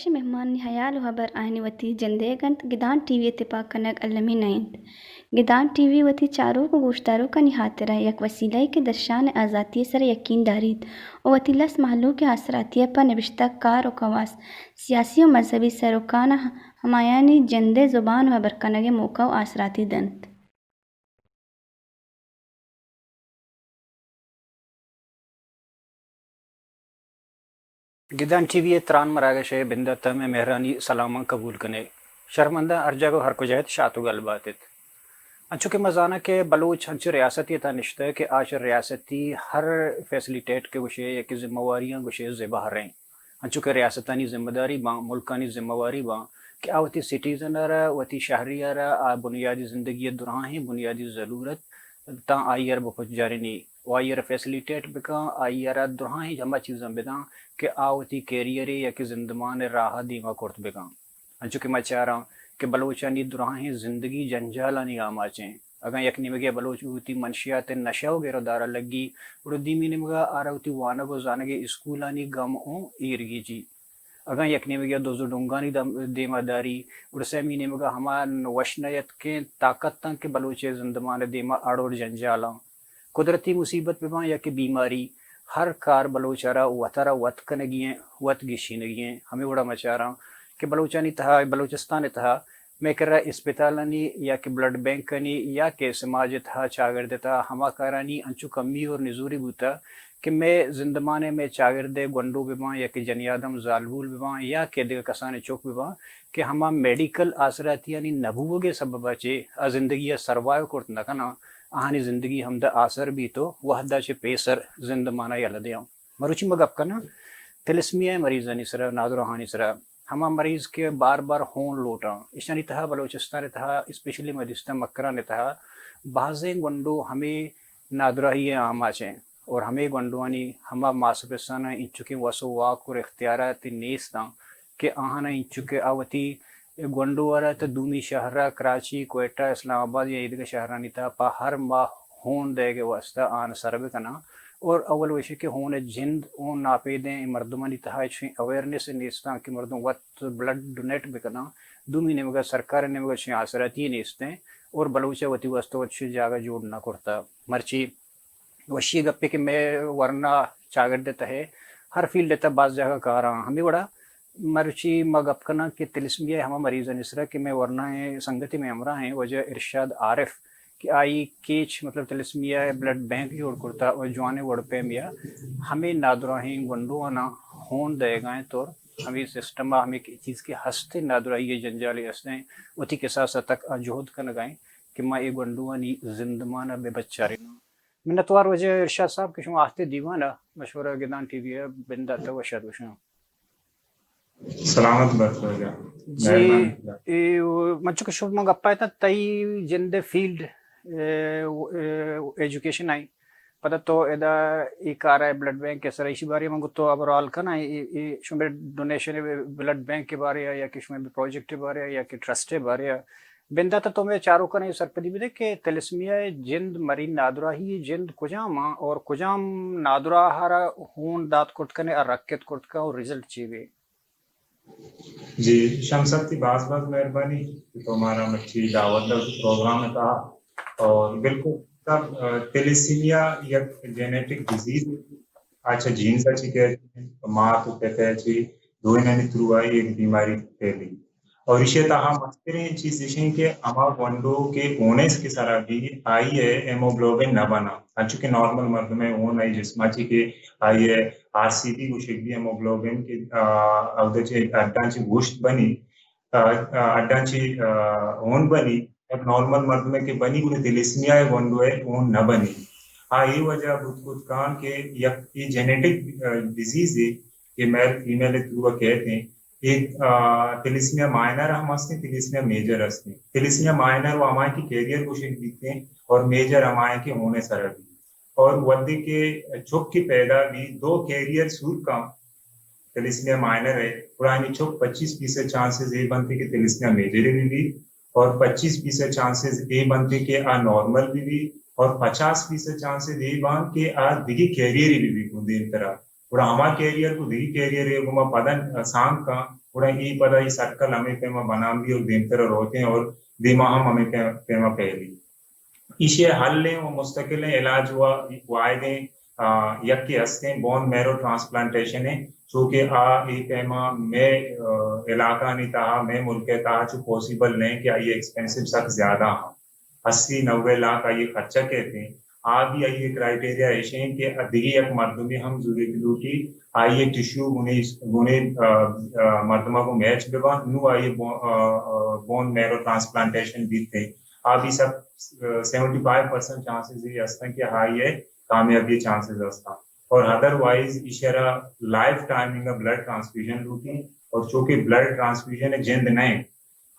Bashi mehman hayal habar ahni wati jandegant Gidan TV اتفاق king علمی نائند گدان T V وتی چاروں کو گوشتاروں کا نہاترہ یک وسیلہ کے درشان آزادی سر یقین دارید و وتی لس محلوں کے اثراتیہ پر نوشتہ کار و خواص سیاسی و مذہبی سروکان ہمایانی جندے زبان و برکنگ موقع و اثراتی دنت. گدان ٹی وی تران مراگش بندہ تم مہرانی سلامان قبول کنے شرمندہ ارجا کو ہر کو جہت شاتو گل باتت انچو کہ مزانہ کے بلوچ ہنچ ریاستی تا نشتہ کہ آج ریاستی ہر فیسلیٹیٹ کے گوشے یا کہ ذمہ واریاں گوشے زیبہ رہیں انچو کہ ریاستانی ذمہ داری باں ملکانی ذمہ واری باں کہ آوتی سٹیزن را وتی شہری را بنیادی زندگی دراہیں بنیادی ضرورت تا آئیر بپچ جارنی و آئیر فیسلیٹیٹ بکا آئیر دراہیں ہمہ چیزاں بداں کہ آوتی کیریئری یا کہ زندمان راہ دیما کرت بکا انچو کہ میں چاہ رہا ہوں کہ بلوچانی دراہیں زندگی جنجالانی آما چیں اگر یک نمگے بلوچ ہوتی منشیات نشہ وغیرہ دارا لگی اور دیمی نمگا آرہ ہوتی وانگو زانگے اسکولانی گم ہوں ایرگی جی اگر یک نمگے دوزو ڈنگانی دیما داری اور سیمی نمگا ہمان وشنیت کے طاقت تن کے بلوچ زندمان دیما اڑوڑ جنجالا قدرتی مصیبت ببا یا کہ بیماری ہر کار بلوچارا وطرا وط کنگییں وط گشینگییں ہمیں بڑا مچا رہا ہوں کہ بلوچانی تہا بلوچستان تہا میں کر رہا اسپتالانی یا کہ بلڈ بینکانی یا کہ سماج تہا چاگرد تہا ہما کارانی انچو کمی اور نزوری بوتا کہ میں زندمانے میں چاگرد گنڈو بباں یا کہ جنیادم زالبول بباں یا کہ دیگر کسان چوک بباں کہ ہما میڈیکل آثراتی یعنی نبوگے سببا چے زندگی سروائیو کرت نکنا آہانی زندگی ہمدہ آثر بھی تو وحدہ چے پیسر زندمانہ یا لدیاں مروچی مگب کنا تلسمیہ مریضانی سرہ نادرہانی سرہ ہما مریض کے بار بار ہون لوٹاں اشانی تہا بلوچستان تہا اسپیشلی مدستہ مکران تہا بعضیں گنڈو ہمیں نادرہی آما چیں اور ہمیں گنڈوانی ہما ماسپسانہ انچکے وسو واک اور اختیارات نیستاں کہ آہانا انچکے آوتی گنڈو وارا تا دومی شہرہ کراچی کوئٹہ اسلام آباد یا ایدگا شہرانی تا پا ہر ماہ ہون دے گے واسطہ آن سربے کنا اور اول ویشے کہ ہون جند اون ناپیدیں مردمانی تہا چھویں اویرنس نیستاں کہ مردم وقت بلڈ ڈونیٹ بکنا دومی نمگا سرکار نمگا چھویں آثراتی نیستیں اور بلوچہ وتی واسطہ وچی جاگہ جوڑنا کرتا مرچی وشی گپے کہ میں ورنہ چاگرد ہے ہر فیلڈ تا بعض جگہ کہا ہمیں بڑا مرچی مگپ کنا کہ تلسمیہ ہما مریض نسرہ کہ میں ورنہ سنگتی میں امرہ ہیں وجہ ارشاد عارف کہ آئی کیچ مطلب تلسمیہ بلڈ بینک جوڑ کرتا اور جوانے وڑ پہ میا ہمیں نادرہیں گنڈوانا ہون دے گائیں تو ہمیں سسٹمہ ہمیں چیز کی ہستے نادرہی جنجالی ہستیں اتی کے ساتھ تک جہد کن گائیں کہ میں یہ گنڈوانی زندمانہ بے بچاری منتوار وجہ ارشاد صاحب کہ شما آہتے دیوانا مشورہ گدان ٹی وی ہے بندہ تو وشاد وشنا سلامت بات ہو گیا جی مچو کہ شما گپا ہے تا تئی جند فیلڈ ایجوکیشن آئی پتہ تو ادا ایک آ رہا ہے بلڈ بینک کے سر اسی بارے منگو تو ابرال کنا شما ڈونیشن بلڈ بینک کے بارے یا کہ شما پروجیکٹ کے بارے یا کہ ٹرسٹ کے بارے بندہ تا تو میں چاروں کنا یہ سرپدی بھی دے کہ تلسمیہ جند مرین نادراہی جند کجام اور کجام نادراہارا ہون دات کرت کنے اور رکت کرت کا اور رزلٹ چیوے جی شمستی باز مہربانی تو ہمارا مچھی دعوت پروگرام میں تھا اور بالکل تب تیلیسیمیا یک جینیٹک ڈیزیز اچھا جین سا چکے ماں تو کہتے ہیں چی دوئنانی تروائی ایک بیماری پھیلی اور اسے تاہا مسترین چیز دیشیں کہ اما گونڈو کے اونیس کی سارا بھی آئی ہے ایموگلوبن نہ بنا اچھو کہ نارمل مرد میں اون آئی جسمہ چی کہ آئی ہے آر سی بی گوشک دی ایموگلوبن کی اگدر چی اڈان چی گوشت بنی اڈان چی اون بنی اب نارمل مرد میں کہ بنی گوڑی تیلیسمیا ہے گونڈو ہے اون نہ بنی یہ وجہ بود کان کہ یہ جینیٹک ڈیزیز ہے کہ میل فیمیل تروا کہتے ہیں ایک تیلیسمیا مائنر ہم ہستے ہیں تیلیسمیا میجر ہستے ہیں تیلیسمیا مائنر وہ ہمارے کی کیریئر کو شکل دیتے ہیں اور میجر ہمارے کے ہونے سرہ بھی اور ودے کے چھوک کی پیدا بھی دو کیریئر سور کا تیلیسمیا مائنر ہے پرانی چھوک 25% چانسز یہ بنتے کہ تیلیسمیا میجر بھی اور 25% چانسز یہ بنتے کہ نارمل بھی اور 50% چانسز یہ بان کہ دیگی کیریئر بھی دیر طرح اور ہما کیریئر کو دیگی کیریئر ہے وہ پدن سانگ کا उड़ा ई पदा ई सर्कल हमें पेमा बनाम भी और दिन तरह रोते हैं और दिमा हम हमें पेमा पहली इसे हल लें और मुस्तकिल इलाज हुआ वायदे यक्की हस्ते बोन मैरो ट्रांसप्लांटेशन है चूंकि ई पेमा में इलाका नहीं था में मुल्क था जो पॉसिबल नहीं कि ये एक्सपेंसिव सख्त ज्यादा 80-90 लाख ये खर्चा कहते हैं आगे ये क्राइटेरिया ऐसे हैं कि अधिक एक मर्दमी हम जरूरी आइए टिश्यू गुने गुने मर्दमा को मैच बेबा नु आइए बोन मैरो ट्रांसप्लांटेशन भी थे अभी सब 75% चांसेस ये हस्ता कि हाँ ये कामयाबी चांसेस हस्ता और अदरवाइज इशारा लाइफ टाइमिंग का ब्लड ट्रांसफ्यूजन लूटी और चूंकि ब्लड ट्रांसफ्यूजन है जिंद नहीं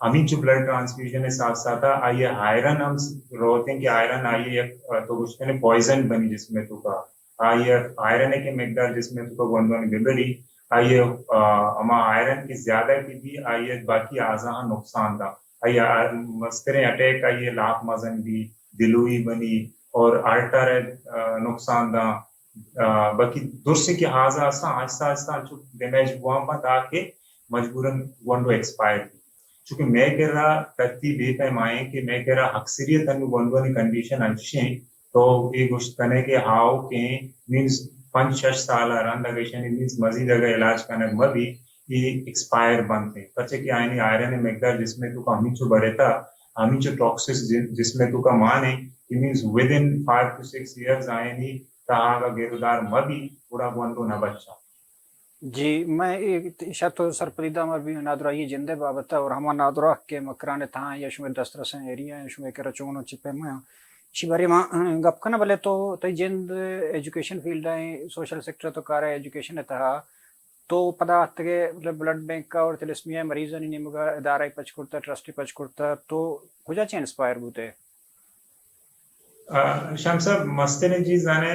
अभी जो ब्लड ट्रांसफ्यूजन है साथ साथ आइए आयरन हम रोते हैं कि आयरन आइए तो उसके ने पॉइजन बनी जिसमें तो का आइए आयरन है कि मिकदार जिसमें तो गोंदवानी बिगड़ी आइए अमा आयरन की ज्यादा की भी आइए बाकी आज़ा नुकसान था आइए मस्तरे अटैक आइए लाख मजन भी दिलुई बनी और अल्टर नुकसान था बाकी दुर्से की आज़ा आहिस्ता आहिस्ता जो डैमेज हुआ मत आके मजबूरन गोंडो एक्सपायर चूंकि मैं कह रहा तरतीब बेपैमाए कि मैं कह रहा अक्सरियत गोंडवानी कंडीशन अच्छे तो ये गोश्त करने के हाव के मीन्स 5-6 साल रंदगेशन मीन्स मजीद अगर इलाज करने मभी ये एक्सपायर बनते पचे कि आयनी आयरन मिकदार जिसमें तो हमी जो बढ़े था हमी जो टॉक्सिस जिसमें तो का मान है कि means with in 5 to 6 years आयनी तहा का गिरदार मभी पूरा गोंडो न बच्चा जी मैं शायद तो सरपरीदा मर भी नादरा ये जिंदे बाबत और हम नादरा के मकराने था यशमें दस्तरस एरिया यशमें के रचोनो चिपे में शिबारी मां गपकना भले तो जिंद एजुकेशन फील्ड है सोशल सेक्टर तो कार एजुकेशन था तो पदार्थ के मतलब ब्लड बैंक का और तिलिस्मिया मरीज नहीं निमगा इदारा पचकुर्ता ट्रस्टी पचकुर्ता तो कुछ इंस्पायर होते शमसा मस्ते चीज आने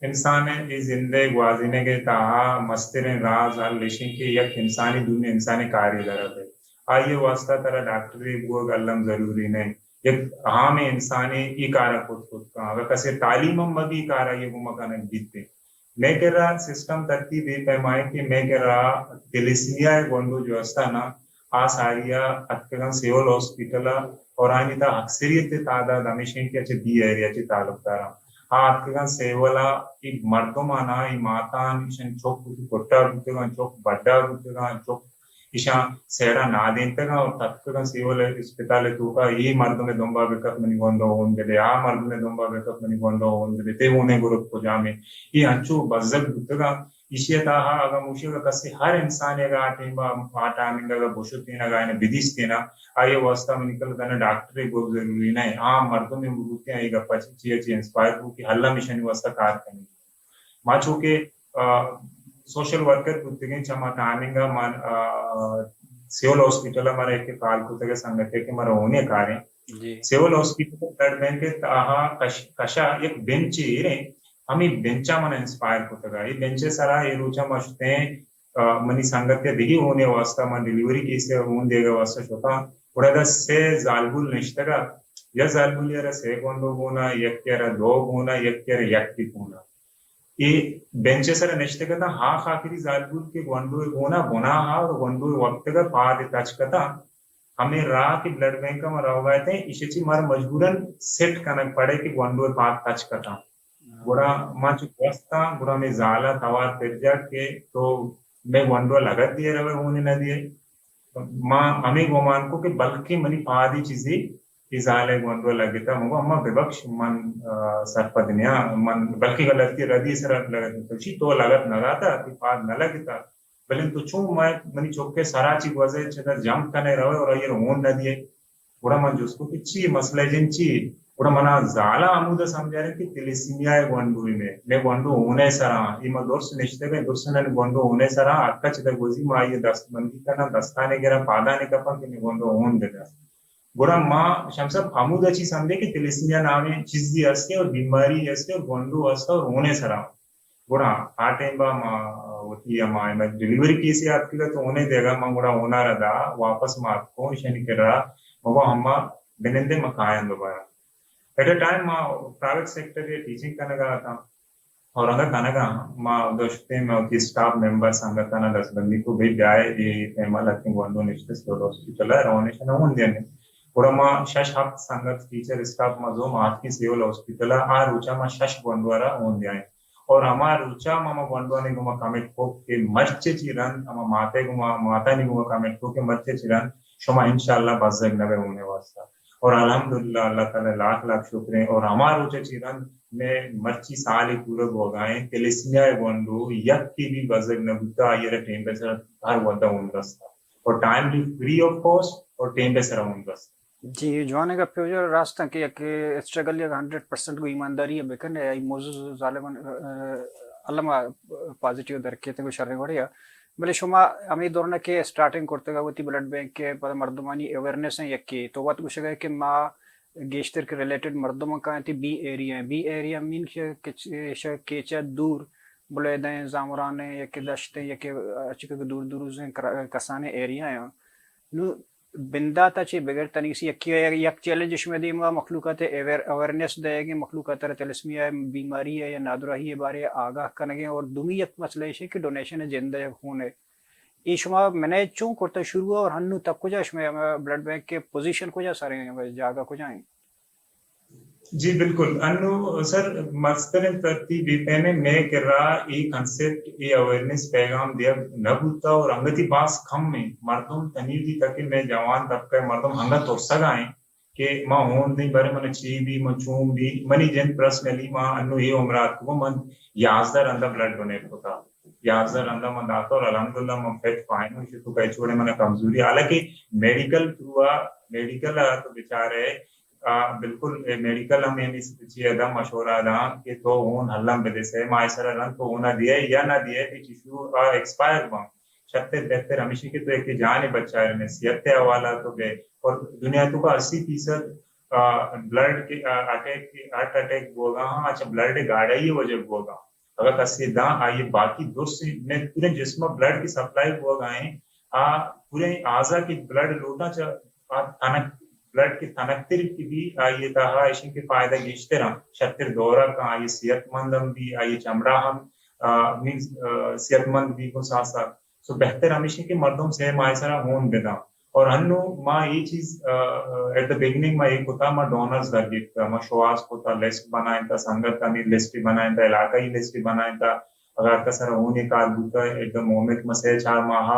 इंसान है जिंदे ग्वाजिने के ताहा मस्तिरे राज हल लिशिन के यक इंसानी दुनिया इंसानी कार्य दरब है आइए वास्ता तरह डॉक्टरी वो गल्लम जरूरी नहीं यक हाँ में इंसानी ई कारा खुद का अगर कसे तालीम हम मदी कारा ये वो मकान बीतते मैं कह रहा सिस्टम तरतीब पैमाए कि मैं कह रहा तिलिस्मिया गोंडो जो हस्ता ना आ सारिया अतकन सेवल हॉस्पिटल और आनी ता अक्सरियत तादाद हमेशा के अच्छे दी एरिया चे तालुकदारा अतकन सेवला ई मर्दमाना ई मातान इशन चोक कोट्टा गुतगा चोक बड्डा गुतगा चोक इशा सेड़ा नादेंतगा और तत्कन सेवल अस्पताल तूका ई मर्दमे दोंबा बेकप मनी गोंडो होंदे आ मर्दमे दोंबा बेकप मनी गोंडो होंदे ते होने गुरुप को जामे ई अंचो बजक गुतगा इशियता हा अगर मुशिगा कसे हर इंसान एगा आटेबा आटामिंगा का बुशुतीना गायने बिदिस्तीना आये वास्ता में निकल दने डॉक्टर को जरूरी नहीं हां मर्दों में बुरुतिया एगा पची ची इंस्पायर को कि हल्ला मिशन वास्ता कार करनी माचो के सोशल वर्कर कुत्ते चमा टामिंगा मन सिविल हॉस्पिटल हमारे एक काल कुत्ते के संगठन के मरा होने कार्य सिविल हॉस्पिटल ब्लड बैंक के ताहा कशा एक बेंच रे हमें बेंचा मन इंस्पायर होता ये बेंचे सारा ये रुचा मशते मनी संगत के दिगी होने वास्ता मन डिलीवरी केसे होने देगा वास्ता छोटा उड़ादा से जालबुल निश्तगा या जालबुल यारा से गोंडो होना एक यारा दो होना एक यारा यक्ति होना ये बेंचे सारा निश्तगा था हाँ खाकिरी जालबुल के गोंडो होना बोना हाँ और गोंडो वक्त का पार टच करता हमें राह के ब्लड बैंक में रह गए थे इसे मार मजबूरन सेट करना पड़े कि गोंडो पार टच करता बुरा मां चुस्ता बुरा में जाला तवार तेजा के तो मैं वंडो लगत दिए रहे होने न दिए मां हमें गोमान को के बल्कि मनी पादी चीजें इजाले वंडो लगता मुझे अम्मा बेबक्श मन सरपदनिया मन बल्कि गलती रदी सर लगत तो ची तो लगत नगाता कि पाद न लगता बलिन तो चू मैं मनी चौके सराची वजह चेता जंप करने रहे और ये होन न दिए बुरा मन जिसको कि ची मसले जिन ची पूरा मना जाला आमुदा समझा रहे कि तिलिस्मिया है गोंडो में मैं गोंडो होने सरा इमा दोर्स निश्चित है दोर्सने गोंडो होने सरा अक्का चिता गोजी मा ये दस मंदी करना दस्ताने गेरा पादाने कपा कि मैं गोंडो होन देगा बुरा माँ शमसा आमुदा ची समझे कि तिलिस्मिया नामे चीज दी हस्ते और बीमारी हस्ते और गोंडो हस्ता और होने सरा बुरा आ टाइम बा माँ होती है माँ मैं डिलीवरी केस आपकी का तो होने देगा माँ बुरा होना रहा वापस माँ आपको शनि कर रहा मगो हम्मा बिनेंदे मकायन दोबारा at a time private sector ये टीचिंग करने का था और अंगा kana ga ma doshte me oti staff members anga kana das bandi ko be jaye e tema lakin gondo nishte solo hospital rawne shana hundiane ora ma shash hab sangat teacher staff ma zo ma atki civil hospital a rucha ma shash gondwara hundiane और हमार ऊंचा मामा बंडवाने गुमा comment को के मच्चे चिरन अमा माते गुमा माता नि गुमा कमेंट को के मच्चे चिरन शमा इंशाल्लाह बजग नबे होने वास्ता और अल्हम्दुलिल्लाह अल्लाह ताला लाख लाख शुक्र है और हमार ऊंचे चिरन में मर्ची साल पूरे गोगाए तेलिस्मिया बंडू यक की भी बजग नबुता ये टेम्परेचर हर वदा उनदस्ता और टाइमली फ्री ऑफ कॉस्ट और टेम्परेचर उनदस्ता जी जवान का फ्यूचर रास्ता के स्ट्रगल या 100% को ईमानदारी है बेकन है मौजूद जालिमन अल्लामा पॉजिटिव दरके ते को शर्रे बढ़िया बले शुमा हमें दौरना के स्टार्टिंग करते का वती ब्लड बैंक के पर मर्दमानी अवेयरनेस है यकी तो बात कुछ है कि मा गेस्टर के रिलेटेड मर्दमा का थी बी एरिया मीन के केचा दूर बोले दें जामरान या के दश्ते या के अच्छे दूर दूर से कसाने एरिया है नु बिंदा तचे बगैर तनीसी यक चैलेंज इसमें दी मखलूकत अवेयरनेस देगी मखलूकत तलस्मिया बीमारी है या नादुराही है बारे आगाह करने और दुमी यक मसला है कि डोनेशन है जिंदा खून है ये शुमा मैंने चूँ करता शुरू हुआ और हन्नू तब कुछ इसमें ब्लड बैंक के पोजीशन को जा सारे जागा को जाएं जी बिल्कुल अनु सर मस्तरन तरतीब पहने मैं कर रहा ये कंसेप्ट ये अवेयरनेस पैगाम दिया न भूलता और अंगति बास खम में मर्दम तनीदी तक मैं जवान तबका मर्दम हंगत और सगाएं कि मां होन नहीं बारे मन ची भी मचूम भी मनी जन पर्सनली मां अनु ये उम्रात को मन याजदार अंदर ब्लड डोनेट होता याजदार अंदर मन दाता और अल्हम्दुलिल्लाह मन फेट फाइन हो तो कई छोड़े मन कमजोरी हालांकि मेडिकल तो बेचारे बिल्कुल मेडिकल हमें इस मशवरा दा कि तो होन हल्लम बदे से मायसरा रन तो होना दिए या ना दिए कि टिश्यू एक्सपायर हुआ छत्ते बेहतर हमेशा के तो एक जान बच्चा है सेहत के हवाला तो गए और दुनिया तो का 80% ब्लड के हार्ट अटैक होगा हाँ अच्छा ब्लड गाढ़ा ही वजह होगा अगर कसीदा आइए बाकी दूसरी में पूरे जिस्म ब्लड की सप्लाई होगा पूरे आजा की ब्लड लूटा चा ब्लड की तनक्तिर की भी ये कहा इसी के फायदा गिश्ते रहा शक्तिर दौरा का ये सेहतमंद हम भी ये चमड़ा हम मीन्स सेहतमंद भी को साथ साथ सो बेहतर हमेशा के मर्दों से मायसरा होन देना और हन्नु माँ ये चीज एट द बिगिनिंग में एक होता माँ डोनर्स लगे माँ शुआस होता लिस्ट बनाए था संगत का नहीं लिस्ट बनाए था इलाका ही लिस्ट बनाए था अगर का सर होने का दूसरा एट द मोमेंट में से 4 माह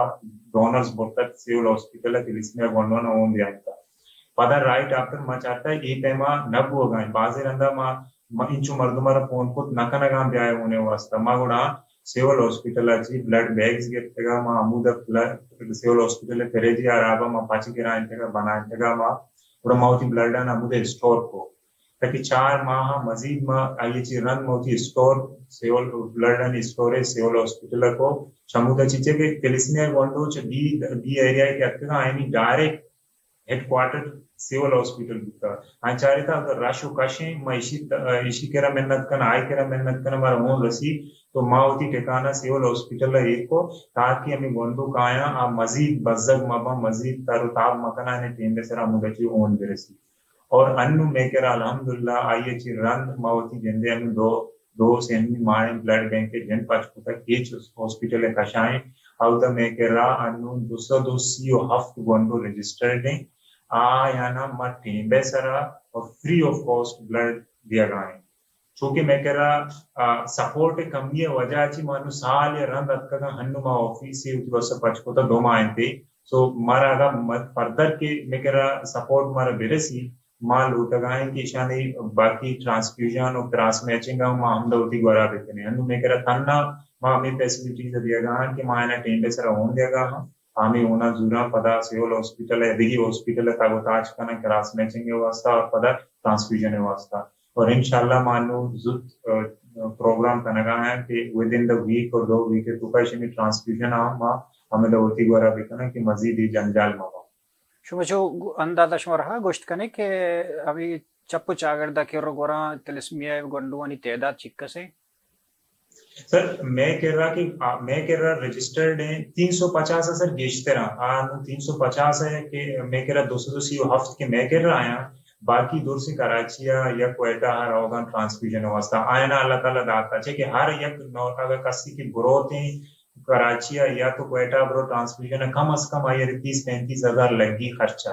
डोनर्स बोलता सिविल हॉस्पिटल है इसमें गोंडोना होन दिया था पदर राइट आफ्टर मा चाहता है ये पेमा नब होगा बाजे रंदा मा इंचु मर्दुमारा फोन को नकनगा ब्याय होने वास्ता मा गुड़ा सिविल हॉस्पिटल अच्छी ब्लड बैग्स गिफ्टगा मा अमुद ब्लड सिविल हॉस्पिटल तेरेजी आराबा मा पाची गिरा इंटेगा बना इंटेगा मा गुड़ा माउती ब्लड ना अमुद स्टोर को ताकि 4 माह मजीद मा आइए ची रन माउती store civil blood and storage civil hospital को समुदा चीजे के तेलिस्मिया गोंडो च बी एरिया के अक्का आईनी डायरेक्ट हेडक्वार्टर सिविल हॉस्पिटल बुका आचार्यता अगर राशु काशी इशी केरा मेहनत करना आय केरा मेहनत करना हमारा होन रसी तो मावती ठिकाना सिविल हॉस्पिटल है एक को ताकि हमें गोंदो काया आ मजीद बजग मबा मजीद तारुताब मकना ने टेंडे सरा मुदची होन बेरसी और अन्नु मेकेरा अल्हम्दुलिल्लाह आइए ची रन मावती जंदे अनु दो सेमी माए ब्लड बैंक के जन पाच को तक एच हॉस्पिटल है कशाएं आउदा मेकेरा अनु 202 हफ्त गोंदो रजिस्टर्ड है याना मट्टी बेसरा और फ्री ऑफ कॉस्ट ब्लड दिया गया है चूंकि मैं कह रहा सपोर्ट कमी है वजह अच्छी मानो साल या रन रख का हन्नु मा ऑफिस से उस वर्ष पच को तो 2 माह थे सो मारा अगर फर्दर के मैं कह रहा सपोर्ट मारा बेरसी मां लूट गए कि शानी बाकी ट्रांसफ्यूजन और क्रॉस मैचिंग मां हम दौती गोरा देते हैं हन्नु मैं कह रहा तन्ना मां हमें फैसिलिटीज दिया गया कि मां ना टेंडे सरा होन दिया आमी होना जूरा पदा सिविल हॉस्पिटल है दिगी हॉस्पिटल है तागोताज का ना क्रॉस मैचिंग है वास्ता और पदा ट्रांसफ्यूजन है वास्ता और इंशाल्लाह मानो जुत प्रोग्राम तनगा है कि विद इन द वीक और 2 वीक के तुकाशनी ट्रांसफ्यूजन हमें दवती गोरा बिकना कि मजीद ही जंजाल मावा शुमचो अंदाजा शुमरहा गोश्त कने के अभी चप्पू चागर दा के गोरा तिलिस्मिया गोंडुवानी तादाद चिक्कसे सर मैं कह रहा रजिस्टर्ड है 350 है सर गेश्ते रहा 350 है कि मैं कह रहा 280 हफ्त के मैं कह रहा आया باقی دور سے کراچیا یا کوئٹہ ہر اوغان ٹرانسفیوژن واسطہ آئنا اللہ تعالیٰ داتا ہے کہ ہر یک اگر کسی کی گروتیں کراچیا یا تو کوئٹہ برو ٹرانسفیوژن کم از کم آئیے 30-35 ہزار لگی خرچہ.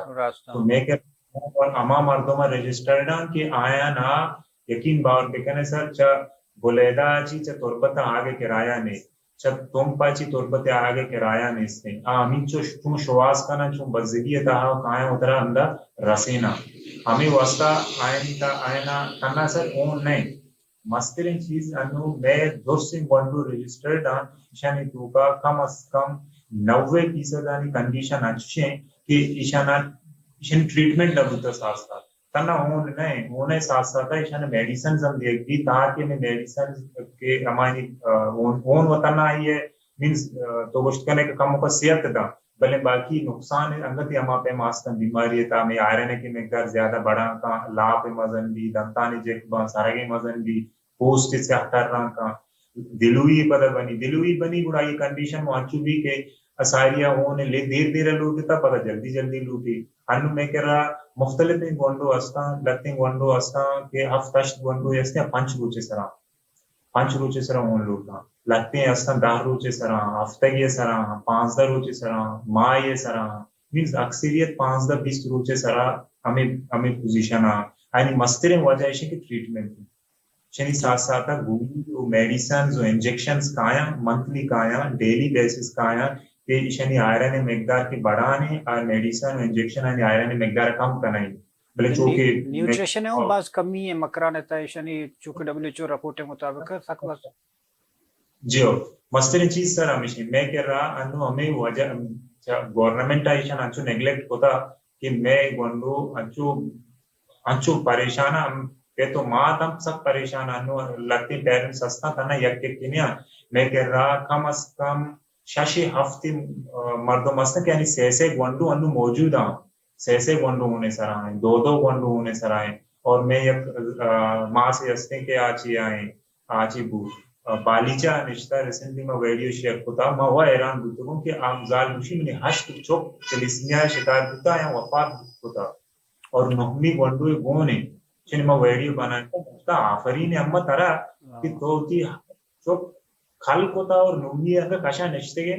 تو میں کہ اور اما مردوں رجسٹرڈ کہ آیا نا یقین باور بکنے سر چا بولیدا چی چا تربتا آگے کرایہ نے چا تم پاچی تربتا آگے کرایہ نے اس نے ہمیں چون شواز کنا چون بزدگی تاہا کائیں اترا اندر رسینا ہمیں واسطہ آئینا کنا سر اون نہیں مسترین چیز انو میں دوسرین گونڈو رجسٹرڈ ایشانی تو کا کم از کم 90% آنی کنڈیشن اچھے کہ ایشان ٹریٹمنٹ لگتا ساتھ ساتھ تنا اون نہیں ہونے ساتھ ساتھ ایشان میڈیسنز ہم دیکھ دی تاکہ میں میڈیسنز کے ہماری اون وطن آئی ہے مینس تو گوشت کرنے کا کم کا صحت دا بلے باقی نقصان انگتی ہما پہ ماستن بیماری تا میں آئرن کی مقدار زیادہ بڑھا کا لا پہ مزن بھی دنتانی جیک سارگی مزن بھی پوسٹ سے ہٹر رہا کا دلوئی پتہ دلوئی بنی گڑا یہ کنڈیشن وہاں بھی کہ اساریہ ہونے لے دیر لوٹی تا پتہ جلدی لوٹی انو میں کہہ رہا مختلف گونڈو استا لگتے گونڈو استا کہ ہفتشت گونڈو استے 5 روچے سرا ہون لوٹا لگتے ہیں استا 10 روچے سرا ہفتگی سرا 15 روچے سرا ماہ سرا مینس اکثریت 15-20 روچے سرا ہمیں پوزیشن یعنی مسترین وجہ ہے کہ ٹریٹمنٹ شنی ساتھ ساتھ گوگل میڈیسنز و انجیکشنز کایا منتھلی کایا ڈیلی بیسس کایا کہ شنی آئرن مقدار کی بڑھانے اور میڈیسن و انجیکشن یعنی آئرن مقدار کم کرنا بلے چونکہ نیوٹریشن ہے بعض کمی ہے مکران ہے شنی چونکہ WHO رپورٹ کے مطابق تک بس جی مسترین چیز سر ہمیشہ میں کہہ رہا انو ہمیں وجہ گورنمنٹ ایشن انچو نیگلیکٹ ہوتا کہ میں گونڈو انچو پریشان کہ تو ماں تم سب پریشان انو لگتی پیرنٹس ہستا تھا نا یک کنیا میں کہہ رہا کم از کم 6 ہفتے مردوں مستک یعنی 6 گونڈو انو موجود ہیں 6 گونڈو ہونے سر آئیں 2 گونڈو ہونے سر آئیں اور میں یک ماں سے ہستے کہ آچی بو بالیچا نشتہ ریسنٹلی میں ویڈیو شیئر ہوتا میں وہ حیران ہوتا ہوں کہ آپ ظالم مشی میں نے ہشت چوک تلیسمیا شکار ہوتا یا وفات ہوتا اور نحمی گونڈو گونے چنی میں ویڈیو بناتا آفرین امت ترہ کہ تو تی چوک خلق ہوتا اور نحمی اندر کشا نشتے گے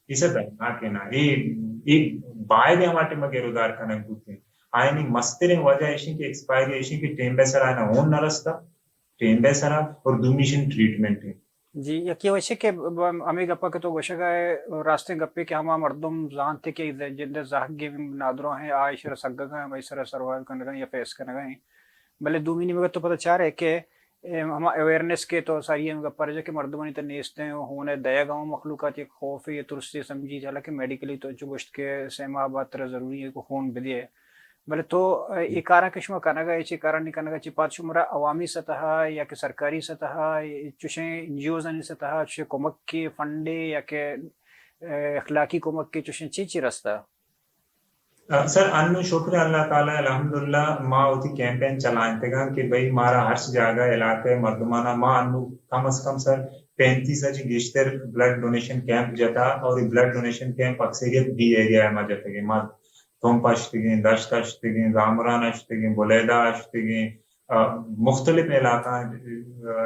اسے درنا کے نا ایک باید ہمارے میں گیرودار کنک ہوتے ہیں آئینی مسترین وجہ ایشن کی ایکسپائری ایشن کی ٹیم بیسر آئینا ہون نہ رستا ٹیم بیسر اور دومیشن ٹریٹمنٹ ہے جی یکی ویسے کہ ہمیں گپا کے تو گوشہ گئے راستے گپے کہ ہما مردم زانتے کہ جندے زہگی نادروں ہیں آئیش رسگا گئے ہمیں سر سروائیو کرنے گئے یا فیس کرنے گئے بلے دومینی میں تو پتہ چاہ رہے کہ ہما اویرنس کے تو ساری ہم گپا رہے کہ مردمانی تو نیستے ہیں ہونے دیا گاؤں مخلوقات ایک خوف ہے یہ ترسی سمجھی جالا کہ میڈیکلی تو جو گوشت کے سیمہ بات طرح ضروری ہے کہ خون بدیے بلے تو یہ کارا کشمہ کرنا گا یہ کارا نہیں کرنا گا چی پات شمرا عوامی سطح یا کہ سرکاری سطح چوشیں انجیوز انی سطح چوشیں کمک کی فنڈے یا کہ اخلاقی کمک کی چوشیں چی رستا سر انو شکر اللہ تعالیٰ الحمدللہ ماں ہوتی کیمپین چلائیں تھے کہ بھئی مارا ہر جگہ علاقہ مردمانہ ماں انو کم از کم سر 35 اچھی گشتر بلڈ ڈونیشن کیمپ جتا اور بلڈ ڈونیشن کیمپ اکثریت بھی ایریا ہے ماں جاتے گے ماں تومپا اشتگیں دشت اشتگیں زامران اشتگیں بولیدہ اشتگیں مختلف علاقہ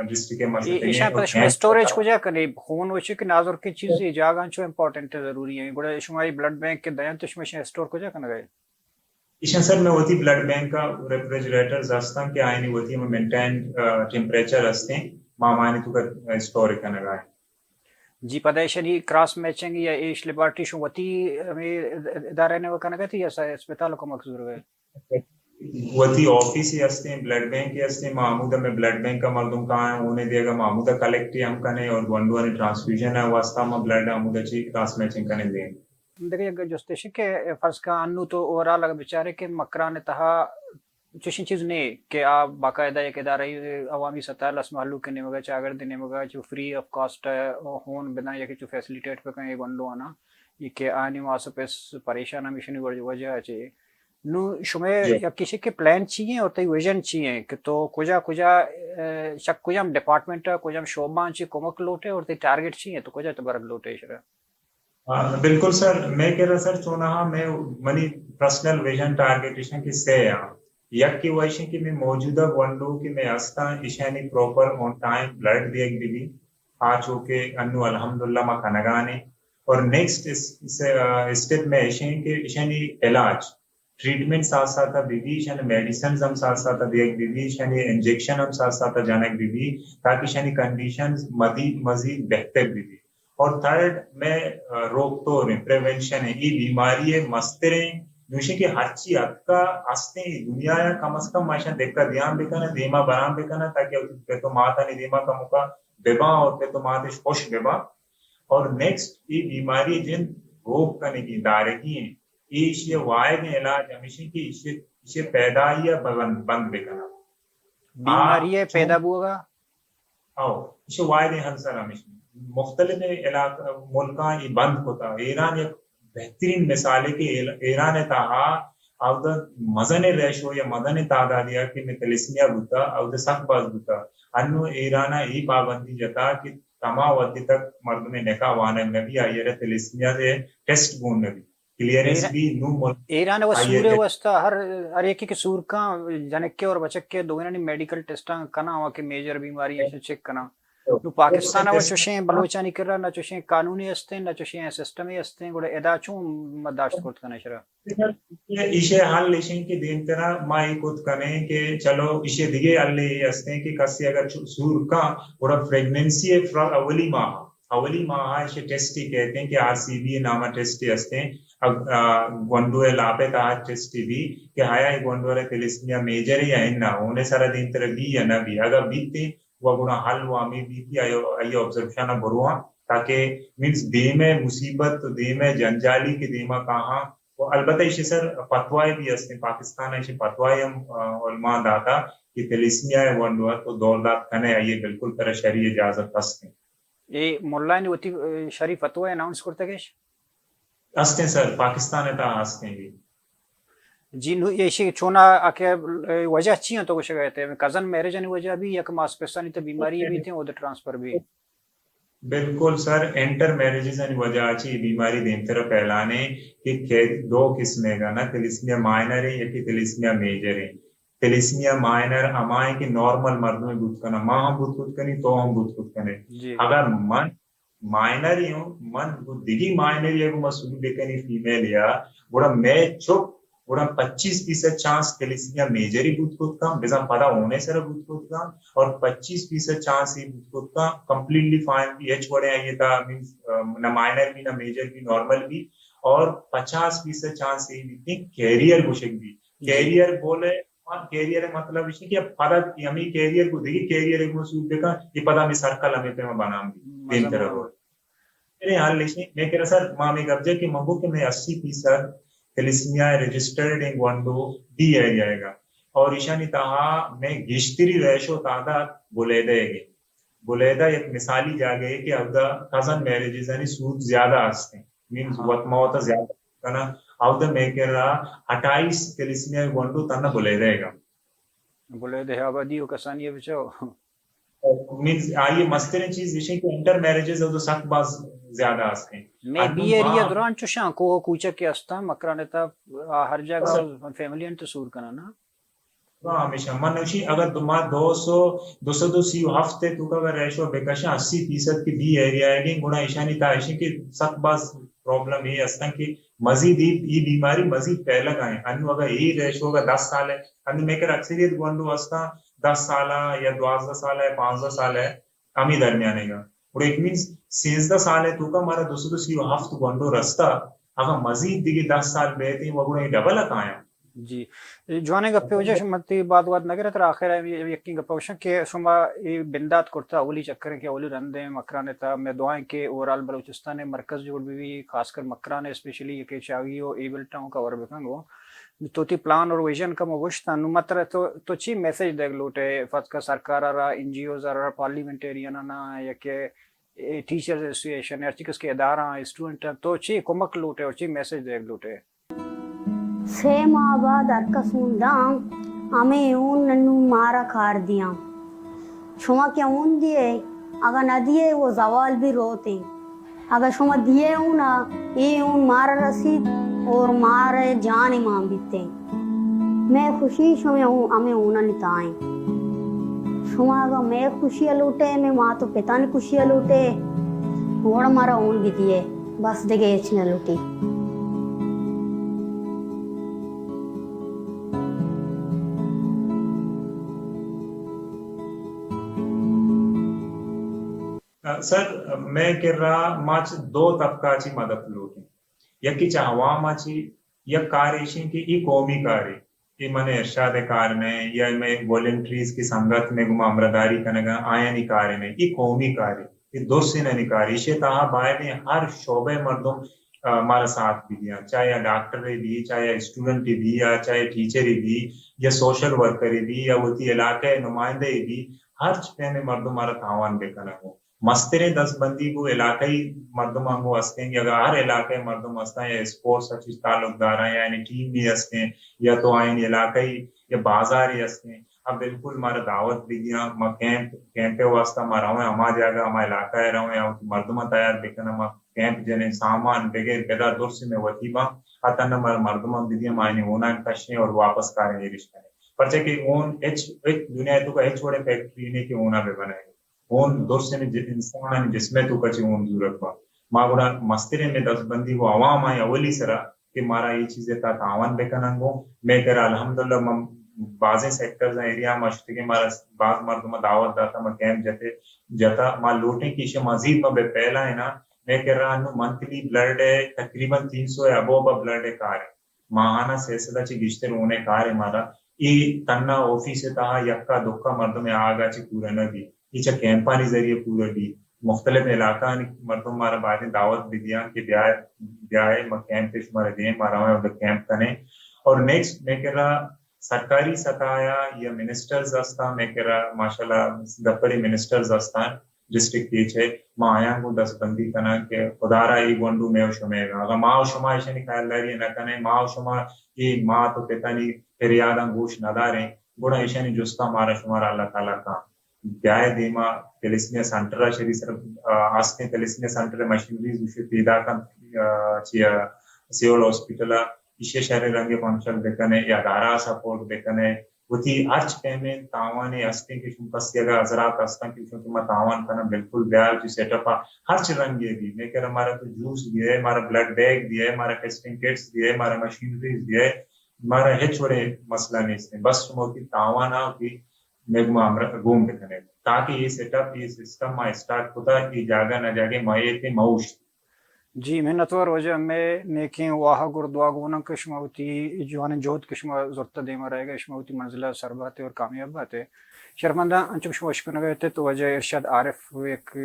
ڈسٹرکٹ مشتگیں ایشان پر شما اسٹوریج کو جا کرنے خون وچے کہ ناظر کی چیزیں جاگان چو امپورٹنٹ ضروری ہیں گوڑا شماری بلڈ بینک کے دیان تو شما اسٹور کو جا کرنے گئے ایشان سر میں ہوتی بلڈ بینک کا ریفریجریٹرز ہستا کہ آئینی ہوتی ہمیں مینٹین ٹیمپریچر ہستے ماں مانی تو کا اسٹور کرنے گئے جی پتہ ہے کراس میچنگ یا ایش لیبارٹی شو وتی ہمیں ادارے نے وہ کرنے گئے تھی یا اسپتال کو مقصور گئے وتی آفیس ہی ہستے ہیں بلڈ بینک ہی ہستے ہیں محمودہ میں بلڈ بینک کا مردم کہاں ہے انہیں دے گا محمودہ کلیکٹی ہم کنے اور گونڈوانی ٹرانسفیوژن ہے واسطہ میں بلڈ محمودہ چی کراس میچنگ کنے دیں دیکھیں جو اسٹیشن کے فرض کا انو تو اوورال اگر بچارے کہ مکران تہا چوشن چیز نہیں کہ آپ باقاعدہ ایک ادارہ عوامی سطح لس محلو کے نمگا چاگر دینے مگا جو فری آف کاسٹ ہون بنا یا کہ جو فیسلیٹیٹ پہ کہیں گنڈو آنا یہ کہ آنی واسے پہ پریشان ہمیشنی وجہ چاہیے نو شمیں یا کسی کے پلان چاہیے اور تی ویژن چاہیے کہ تو کجا شک کجام ڈپارٹمنٹ کجام شعبان چاہیے کمک لوٹے اور تی ٹارگٹ چاہیے تو کجا تبرگ لوٹے شرح बिल्कुल सर मैं कह रहा सर चोना मैं मनी पर्सनल विजन टारगेटेशन की से यक की वैसे कि मैं मौजूदा वंडो कि मैं अस्ता Ishani proper on time blood दिए बिली आ चुके अन्नु अल्हम्दुलिल्लाह मा खनगाने और नेक्स्ट इस स्टेप में इशे के इशानी इलाज ट्रीटमेंट साथ साथ बीबी इशानी मेडिसिन हम साथ साथ दिए बीबी इशानी इंजेक्शन हम साथ साथ जानक बीबी ताकि इशानी कंडीशन मजीद मजीद बेहतर बीबी और थर्ड में रोक तो प्रिवेंशन है ये बीमारी है मस्तरे नुशी की हच्ची अक्का अस्ते दुनिया या कम से कम माशा देखता ध्यान बेकना देमा बराम बेकना ताकि पे तो माता ने देमा का मुका बेबा और पे तो माते खुश बेबा और नेक्स्ट ये बीमारी जिन रोक करने की दारगी है ये वाय के इलाज हमेशा की इसे पैदा या बंद बेकना बीमारी है चूं पैदा हुआ आओ इसे वाय ने हंसर हमेशा मुख्तलिफ इलाका मुल्का ये बंद होता ईरान एक बेहतरीन मिसाल है कि ईरान तहा अब मजन रेशो या मदन तादादिया कि में तलिस्मिया बुता अब सकबाज बुता अन्नु ईरान ये पाबंदी जता कि तमा वद्दी तक मर्द में निकाह वाने में भी आई है तलिस्मिया से टेस्ट गून में भी क्लियरेंस भी नू मुल्क ईरान व आई सूर्य है वस्ता हर एक के सूर का जनके और बचक के दोनों ने मेडिकल टेस्ट कना हुआ कि मेजर बीमारी है चेक कना नु पाकिस्तान व चुशे बलोचानी कर ना चुशे कानूनी हस्ते ना चुशे सिस्टम हस्ते गुड़े एदा चू मदाश्त कोट कने शरा इशे हाल लेशन के दिन तरह माई कुछ कने के चलो इशे दिगे अल्ले हस्ते कि कसी अगर सूर का बड़ा प्रेगनेंसी है फ्रॉम अवली माह इसे टेस्ट ही कहते हैं कि आरसीबी नामा टेस्ट हस्ते अब गोंडुए लापे का टेस्ट भी कि हाया गोंडुए तेलिस्मिया मेजर या ना होने सारा दिन तरह भी या ना भी अगर बीते वो गुना हल वो अमी भी की आयो ऑब्जर्वेशन बरुआ ताकि मींस दे में मुसीबत दे में जंजाली के देमा कहाँ वो अलबत्ता इसे सर फतवाए भी हस्ते पाकिस्तान इसे फतवाए हम उलमा दाता कि तेलिस्मिया है गोंडुआ तो दौलत कने आइए बिल्कुल तरह शरीय इजाजत हस्ते ये मुल्ला ने वती शरीफ फतवा अनाउंस करते के हस्ते सर पाकिस्तान है ता हस्ते भी जी नु ये शी चोना आके वजह अच्छी है तो कुछ कहते हैं कजन मैरिज ने वजह भी एक मांसपेशियां तो बीमारी भी थी और ट्रांसफर भी बिल्कुल सर इंटर मैरिजेस आणि वजह बीमारी देन तरह फैलाने कि दो किस्में का ना तेलिस्मिया माइनर है या कि तेलिस्मिया मेजर है तेलिस्मिया माइनर अमाए कि नॉर्मल मर्द में बुत करना माँ हम बुत करनी तो हम बुत करने जी अगर मन माइनर ही हो मन दिगी माइनर या मसूल बेकनी फीमेल या बड़ा मैं चुप बड़ा 25% चांस तेलिस्मिया मेजर ही बुत का बेजा पता होने से बुत का और 25% चांस ही बुत का कंप्लीटली फाइन पीएच बड़े ये था मींस ना माइनर भी ना मेजर भी नॉर्मल भी और 50% चांस ही भी कैरियर कुछ भी कैरियर बोले और कैरियर मतलब इसे कि पता यमी कैरियर को देखिए कैरियर एक मसूल देखा ये पता मैं सर्कल हमें पे मैं बनाऊं दिन तरह हो मेरे हाल लेकिन मैं कह रहा सर मामी कब्जे की मंगू के मैं 80% तेलिस्मिया रजिस्टर्ड इन वंडो डी आ जाएगा और ईशानी तहा में गिश्तरी रेशो तादाद बुलेदा एक मिसाली जागे कि अब कजन मैरिजेस यानी सूद ज्यादा हस्ते मींस वतमा होता ज्यादा करना अब मैं कह रहा 28 तेलिस्मिया वंडो तना बुलेदेगा बुलेदे आबादी को कसानी बचाओ मींस आइए मस्ती चीज विषय के इंटर मैरिजेस और सख्त बात ज्यादा हस्ते मैं बी एरिया दौरान चुशा को कूचा के अस्ता मकराने ता हर जगह फैमिली एंड तो सूर करना ना हमेशा मनुष्य अगर तुम्हारा 200 हफ्ते तुका अगर रेशो बेकशा 80% की बी एरिया है गुणा ईशानी ताइशी की सख्त बात प्रॉब्लम ये अस्ता कि मजीद ये बीमारी मजीद फैलक आए अनु अगर ये रेशो का 10 साल है अनु मेकर अक्सरियत गोंडो अस्ता 10 साल या 12 साल है 15 साल है अमी दरमियाने का और एक मीन्स 16 साल है तुका हमारा 200 हफ्ते गोंडो रास्ता अगर मजीद दिगे 10 साल बेहते वो गुणा डबल आया जी जवाने गप्पे वजह मत्ती बात नगर तर आखिर यकी गप्पे वश के शुमा ये बिंदात करता अवली चक्कर के अवली रंदे मकराने ता मैं दुआएं के ओवरऑल बलूचिस्तान मरकज जोड़ भी खासकर मकराने स्पेशली ये के चावियो एबल टाउन का वर बेकंगो तोती प्लान और विजन का मगुश्ता नुमत्र तो ची मैसेज देख लोटे फत का सरकार रा एनजीओज रा पार्लिमेंटेरियन ना या के टीचर्स एसोसिएशन आर्टिकल्स के इदारा स्टूडेंट तो ची कुमक लोटे और ची मैसेज देख लोटे 6 माह बाद अरकसूंदा हमें ऊन नन्नू मारा खार दिया छुआ क्या ऊन दिए अगर न दिए वो जवाल भी रोते اگر شما دیے ہوں نا یہ اون مارا رسید اور مارے جان امام بیتے میں خوشی شما ہمیں اونا نتائیں شما اگر میں خوشی لوٹے میں ماں تو پتا نہیں خوشی لوٹے اور ہمارا اون بھی دیے بس دگے اچھنے لوٹی. سر میں کہہ رہا ماچ دو طبقہ چی مدد لوٹیں یکی چا عوام چی یک کاریشن کی ای قومی کاری ای من ارشاد کار میں یا میں والنٹریز کی سنگت میں گما امرداری کنگا آیا نی کاری میں ای قومی کاری ای دوسری نی کاری اسے تاہا باہر نے ہر شعبے مردم ہمارا ساتھ بھی دیا چاہے ڈاکٹر بھی چاہے اسٹوڈنٹ بھی یا چاہے ٹیچر بھی یا سوشل ورکر بھی یا وہ علاقے نمائندے بھی ہر چیزیں میں مردم ہمارا تعاون بے کنگا ہو مسترے 10 بندی کو علاقائی مردم آنگو ہستے ہیں یا ہر علاقے مردم ہستا ہے یا اسپورٹس اچھی تعلق دار ہیں یا یعنی ٹیم بھی ہستے ہیں یا تو آئین علاقائی یا بازار ہی ہستے ہیں اب بالکل ہمارا دعوت بھی دیا کیمپے واسطہ ہمارا ہوئے ہما جاگا ہما علاقہ ہے رہے ہیں مردمہ تیار بکن ہما کیمپ جنے سامان بغیر پیدا دور سے میں وطیبہ آتانا ہمارا مردمہ بھی دیا معنی ہونا کشنے اور واپس کاریں یہ رشتہ ہے پرچہ کہ اون دنیا تو کا ایچ وڑے فیکٹری نے کہ اونا بے بنائے اون دوسرے نے انسان جس میں تو کچھ اون ضرورت با ما گوڑا مسترے میں 10 بندی وہ عوام آئی اولی سرا کہ مارا یہ چیزیں تا تعاون بے کننگو میں کہہ رہا الحمدللہ بعضے سیکٹرز ہیں ایریا مشتے کے مارا بعض مردمہ دعوت داتا میں کیمپ جاتا ما لوٹیں کی اسے مزید میں بے پہلا ہے نا میں کہہ رہا ہوں منتلی بلڈ ہے تقریباً 300 ابوبا بلڈ ہے کار ہے ماہانہ سلسلہ چی گشتر ہونے کار ہے مارا یہ تنہ آفیس تاہا یکا دکا مردم آگا چی پورا نہ دی یہ کیمپانی ذریعے پورا دی مختلف علاقہ مردم ہمارا بعد دعوت بھی دیا کہ بیائے کیمپ پیش ہمارے دیں ہمارا ہوئے کیمپ کنے اور نیکسٹ میں کہہ رہا سرکاری سطایا یا منسٹرز ہستا میں کہہ رہا ماشاءاللہ دپڑی منسٹرز ہستا ڈسٹرکٹ پیچ ہے ماں آیا کو 10 بندی کنا کہ خدا رہا ای گونڈو میں شمے گا اگر ماں شما ایشہ نہیں خیال داری نہ کنے ماں شما یہ ماں تو پتا نہیں پھر یاداں گوش نہ داریں گوڑا ایشہ نہیں جستا ہمارا شمارا اللہ تعالیٰ کا بیائے دیما تلسمیہ سنٹرہ شری سر آستے تلسمیہ سنٹرہ مشینریز وشی پیدا کن چیا سیول ہاسپیٹل اسے شہر رنگے فنکشن بکنے یا دارا سپورٹ بکنے وتی ارچ پیمنٹ تاوانے استے کہ شم پس اگر حضرات استا کہ شم تمہیں تاوان کرنا بالکل بیال جو سیٹ اپا ہر چی رنگ یہ دی میں کہہ رہا ہمارا تو جوس دیا ہے ہمارا بلڈ بیگ دیا ہے ہمارا ٹیسٹنگ کٹس دیا ہے ہمارا مشینریز دیا ہے ہمارا ہیچ وڑے مسئلہ نہیں اس نے بس شما کی تاوان آو کی نگما گوم بکنے تاکہ یہ سیٹ اپ یہ سسٹم ما اسٹارٹ ہوتا کہ جاگا نہ جاگے مائیتے موش جی محنتور وجہ میں نیکیں واہ گردوا گونا کشماوتی جوان جوت کشما ضرورت دیما رہے گا کشماوتی منزلہ سرباتے اور کامیاب باتے شرمندہ انچک شوش کنگا گئے تو وجہ ارشاد عارف ایک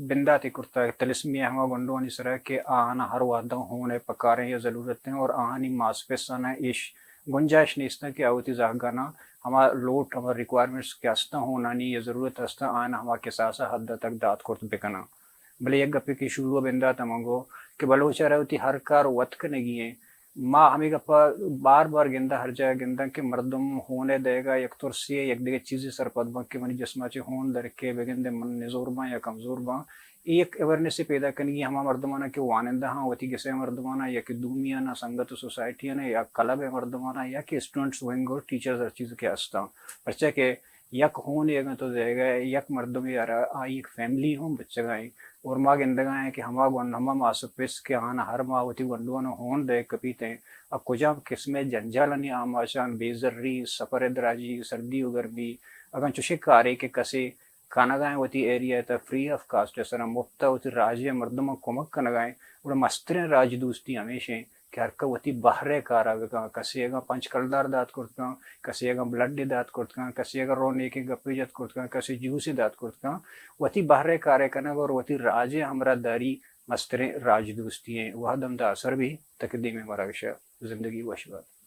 بندہ تی کرتا ہے تلسمی ہما گنڈوانی سرہ کہ آنا ہر وعدہ ہونے پکاریں یا ضرورتیں اور آنی ماس پیسانا ایش گنجائش نیستا کہ آوتی زاگانا ہما لوٹ ہما ریکوائرمنٹس کے استا ہونا نہیں یا ضرورت استا آنا ہما کساسا حد تک دات کرت بکنا بلے یک گپی کی شروع بندہ تمانگو کہ بلوچہ رہے ہوتی ہر کار وط کنگی ہیں ماں ہمیں گپا بار بار گندہ ہر جائے گندہ کہ مردم ہونے دے گا یک ترسی ہے یک دیگے چیزی سرپد باں کہ منی جسمہ چی ہون در کے بگندے من نزور باں یا کمزور باں ایک اویرنیس پیدا کنگی ہما مردمانا کہ وانندہ ہاں وطی گسے مردمانا یا کہ دومیانا سنگت سوسائٹیانا یا کلب مردمانا یا کہ اسٹوڈنٹس وینگو ٹیچرز ہر چیز کے استا پرچہ کہ یک ہونے گا تو دے گا یک مردم یارا آئی ایک فیملی ہوں بچہ گائیں اور ماں گندگاں ہیں کہ ہما ماسو پیس کے آنا ہر ماں ہوتی گنڈوانا ہون دے کپیتے اب کجا قسمیں جنجالانی آماشان بیزری سفر دراجی سردی و گرمی اگر چوشے کارے کہ کسی کانگائیں ہوتی ایریا تا فری آف کاسٹ ہے سر مفتا ہوتی راجی مردمہ کمک کنگائیں اور مسترین راج دوستی ہمیشہ کہ ہر کا وتی بہرے کارا گا کسی اگا پنچ کلدار دات کرتا کسی اگا بلڈ دات کرتا کسی اگا رونے کے گپی جات کرتا کسی جوسی دات کرتا وتی بہرے کارے کنگ اور وتی راجے ہمرا داری مسترین راج دوستی ہیں وہ دم دا اثر بھی تقدیم مرگشہ زندگی وشبات